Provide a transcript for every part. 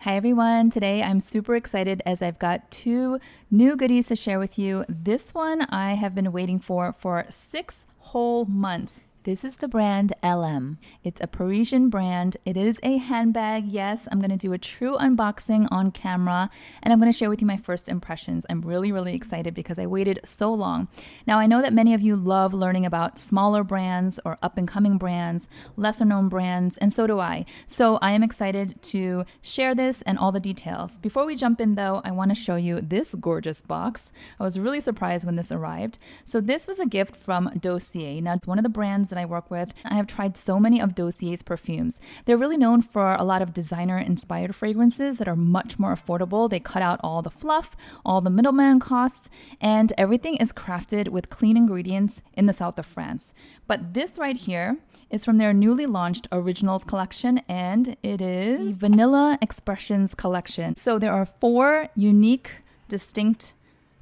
Hi everyone, today I'm super excited as I've got two new goodies to share with you. This one I have been waiting for 6 whole months. This is the brand Elleme. It's a Parisian brand. It is a handbag. Yes, I'm going to do a true unboxing on camera and I'm going to share with you my first impressions. I'm really excited because I waited so long. Now, I know that many of you love learning about smaller brands or up and coming brands, lesser known brands, and so do I. So I am excited to share this and all the details. Before we jump in though, I want to show you this gorgeous box. I was really surprised when this arrived. So this was a gift from Dossier. Now, it's one of the brands that I work with. I have tried so many of Dossier's perfumes. They're really known for a lot of designer inspired fragrances that are much more affordable. They cut out all the fluff, all the middleman costs, and everything is crafted with clean ingredients in the south of France. But this right here is from their newly launched Originals collection, and it is the Vanilla Expressions collection. So there are 4 unique, distinct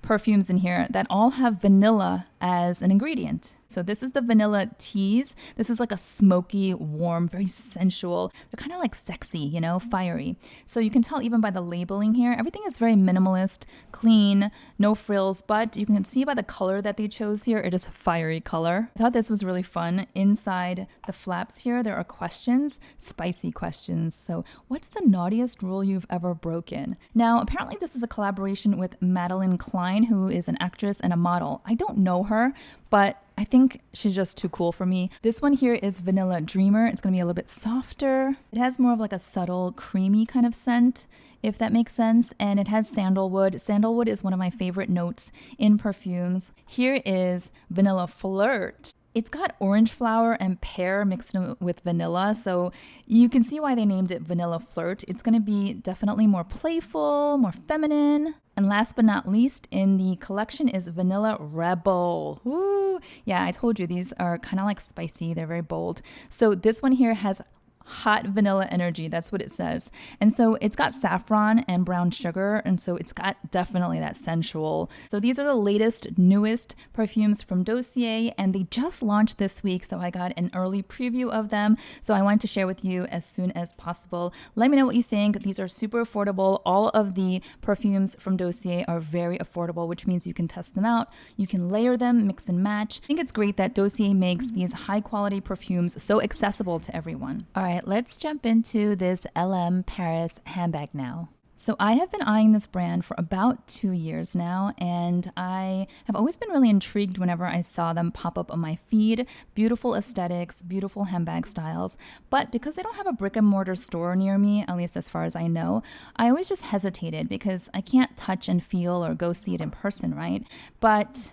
perfumes in here that all have vanilla as an ingredient. So this is the vanilla Tease. This is like a smoky, warm, very sensual. They're kind of like sexy, you know, fiery. So you can tell even by the labeling here, everything is very minimalist, clean, no frills, but you can see by the color that they chose here, it is a fiery color. I thought this was really fun. Inside the flaps here, there are questions, spicy questions. So what's the naughtiest rule you've ever broken? Now, apparently this is a collaboration with Madeline Klein, who is an actress and a model. I don't know her, but I think she's just too cool for me. This one here is Vanilla Dreamer. It's going to be a little bit softer. It has more of like a subtle, creamy kind of scent, if that makes sense. And it has sandalwood. Sandalwood is one of my favorite notes in perfumes. Here is Vanilla Flirt. It's got orange flower and pear mixed in with vanilla, so you can see why they named it Vanilla Flirt. It's going to be definitely more playful, more feminine. And last but not least in the collection is Vanilla Rebel. Woo! Yeah, I told you these are kind of like spicy. They're very bold. So this one here has hot vanilla energy. That's what it says. And so it's got saffron and brown sugar. And so it's got definitely that sensual. So these are the latest, newest perfumes from Dossier. And they just launched this week. So I got an early preview of them. So I wanted to share with you as soon as possible. Let me know what you think. These are super affordable. All of the perfumes from Dossier are very affordable, which means you can test them out. You can layer them, mix and match. I think it's great that Dossier makes these high quality perfumes so accessible to everyone. All right. Let's jump into this Elleme Paris handbag now. So I have been eyeing this brand for about 2 years now, and I have always been really intrigued whenever I saw them pop up on my feed. Beautiful aesthetics, beautiful handbag styles. But because they don't have a brick and mortar store near me, at least as far as I know, I always just hesitated because I can't touch and feel or go see it in person, right? But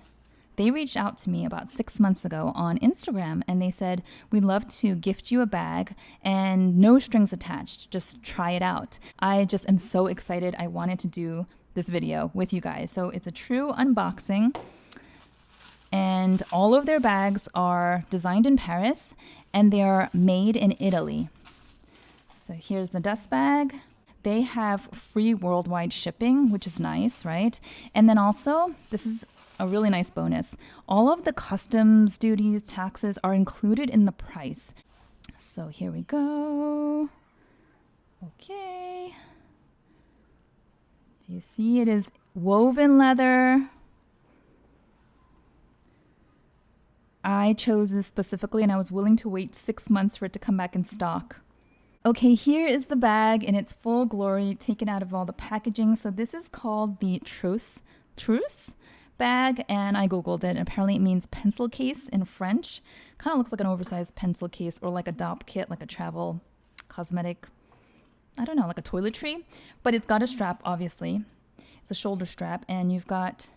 they reached out to me about 6 months ago on Instagram and they said, we'd love to gift you a bag and no strings attached. Just try it out. I just am so excited. I wanted to do this video with you guys. So it's a true unboxing and all of their bags are designed in Paris and they are made in Italy. So here's the dust bag. They have free worldwide shipping, which is nice, right? And then also, this is a really nice bonus. All of the customs duties, taxes are included in the price. So here we go. Okay. Do you see it is woven leather? I chose this specifically and I was willing to wait 6 months for it to come back in stock. Okay, here is the bag in its full glory, taken out of all the packaging. So this is called the Trousse bag, and I googled it, and apparently it means pencil case in French. Kind of looks like an oversized pencil case or like a dop kit, like a travel cosmetic, I don't know, like a toiletry. But it's got a strap, obviously. It's a shoulder strap, and you've got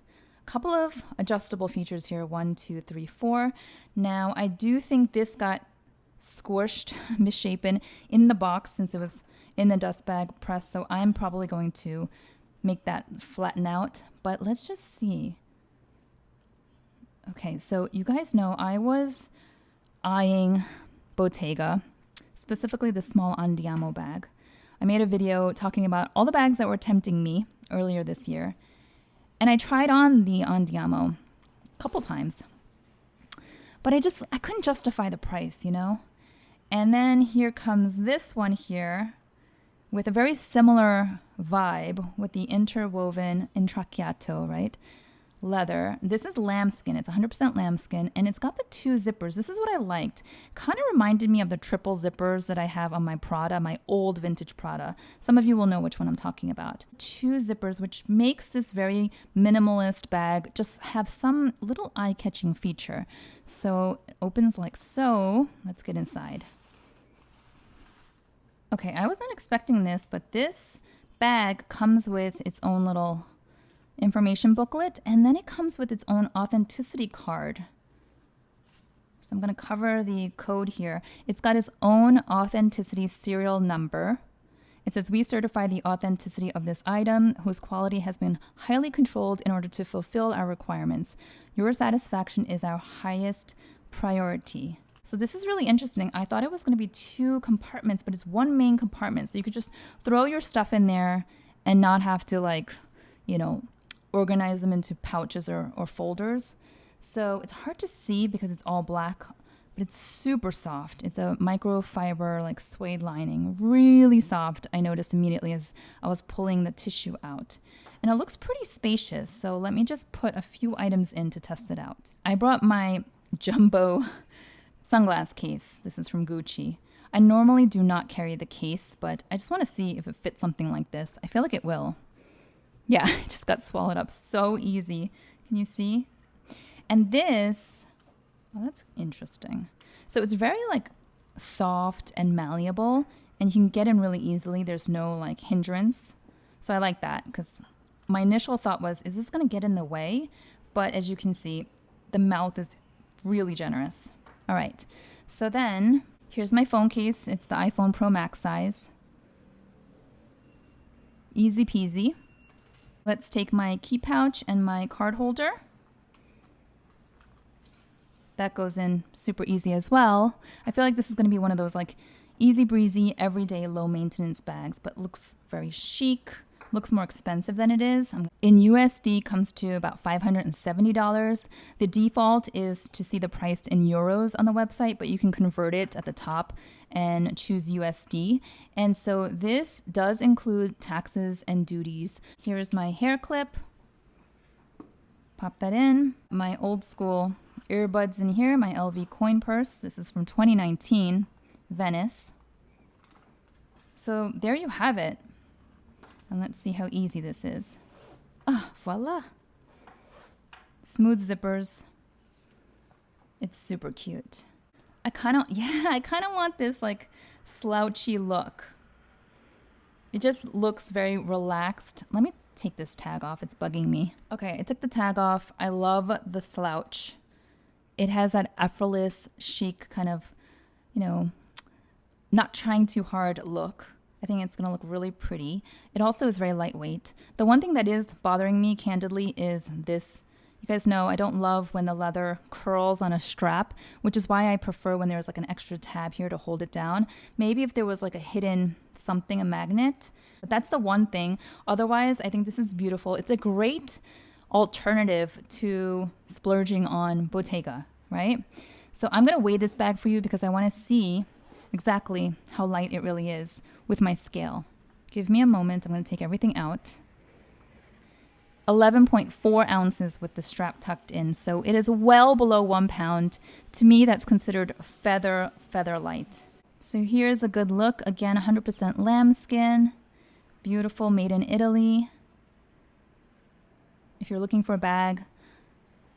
a couple of adjustable features here, 1, 2, 3, 4. Now, I do think this got squished, misshapen in the box since it was in the dust bag press, so I'm probably going to make that flatten out, but let's just see. Okay, so you guys know I was eyeing Bottega, specifically the small Andiamo bag. I made a video talking about all the bags that were tempting me earlier this year, and I tried on the Andiamo a couple times, but I couldn't justify the price, you know? And then here comes this one here, with a very similar vibe with the interwoven intracchiato, right? Leather. This is lambskin. It's 100% lambskin, and it's got the 2 zippers. This is what I liked. Kind of reminded me of the triple zippers that I have on my Prada, my old vintage Prada. Some of you will know which one I'm talking about. 2 zippers, which makes this very minimalist bag just have some little eye-catching feature. So it opens like so. Let's get inside. Okay, I wasn't expecting this, but this bag comes with its own little information booklet, and then it comes with its own authenticity card. So I'm going to cover the code here. It's got its own authenticity serial number. It says, we certify the authenticity of this item, whose quality has been highly controlled in order to fulfill our requirements. Your satisfaction is our highest priority. So this is really interesting. I thought it was going to be 2 compartments, but it's 1 main compartment. So you could just throw your stuff in there and not have to, like, you know, organize them into pouches or folders. So it's hard to see because it's all black, but it's super soft. It's a microfiber, like suede lining, really soft. I noticed immediately as I was pulling the tissue out. And it looks pretty spacious. So let me just put a few items in to test it out. I brought my jumbo sunglass case. This is from Gucci. I normally do not carry the case, but I just want to see if it fits something like this. I feel like it will. Yeah, it just got swallowed up so easy. Can you see? And this, oh, that's interesting. So it's very like soft and malleable, and you can get in really easily. There's no like hindrance. So I like that because my initial thought was, is this going to get in the way? But as you can see, the mouth is really generous. All right. So then here's my phone case. It's the iPhone Pro Max size. Easy peasy. Let's take my key pouch and my card holder. That goes in super easy as well. I feel like this is going to be one of those like easy breezy, everyday low maintenance bags, but looks very chic, looks more expensive than it is. In USD comes to about $570. The default is to see the price in euros on the website, but you can convert it at the top and choose USD. And so this does include taxes and duties. Here's my hair clip. Pop that in. My old school earbuds in here, my LV coin purse. This is from 2019, Venice. So there you have it. And let's see how easy this is. Ah, voila. Smooth zippers. It's super cute. I kind of want this like slouchy look. It just looks very relaxed. Let me take this tag off. It's bugging me. Okay, I took the tag off. I love the slouch. It has that effortless, chic kind of, you know, not trying too hard look. I think it's going to look really pretty. It also is very lightweight. The one thing that is bothering me, candidly, is this. You guys know I don't love when the leather curls on a strap, which is why I prefer when there's like an extra tab here to hold it down. Maybe if there was like a hidden something, a magnet. But that's the one thing. Otherwise, I think this is beautiful. It's a great alternative to splurging on Bottega, right? So I'm going to weigh this bag for you because I want to see exactly how light it really is with my scale. Give me a moment. I'm going to take everything out. 11.4 ounces with the strap tucked in. So it is well below 1 pound. To me, that's considered feather light. So here's a good look. Again, 100% lambskin. Beautiful, made in Italy. If you're looking for a bag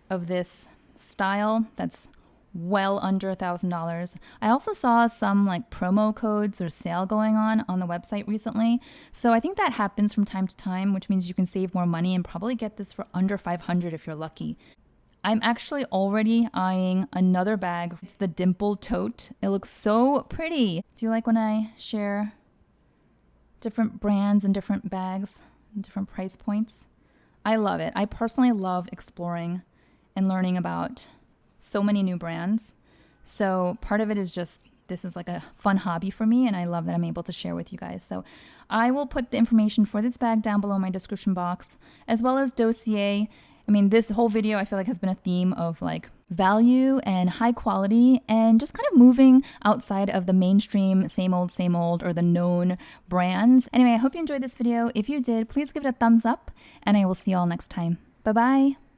of this style, that's well under $1,000. I also saw some like promo codes or sale going on the website recently. So I think that happens from time to time, which means you can save more money and probably get this for under $500 if you're lucky. I'm actually already eyeing another bag. It's the Dimple tote. It looks so pretty. Do you like when I share different brands and different bags and different price points? I love it. I personally love exploring and learning about so many new brands. So part of it is just, this is like a fun hobby for me, and I love that I'm able to share with you guys. So I will put the information for this bag down below in my description box, as well as Dossier. I mean, this whole video I feel like has been a theme of like value and high quality and just kind of moving outside of the mainstream same old or the known brands. Anyway, I hope you enjoyed this video. If you did, please give it a thumbs up and I will see you all next time. Bye bye.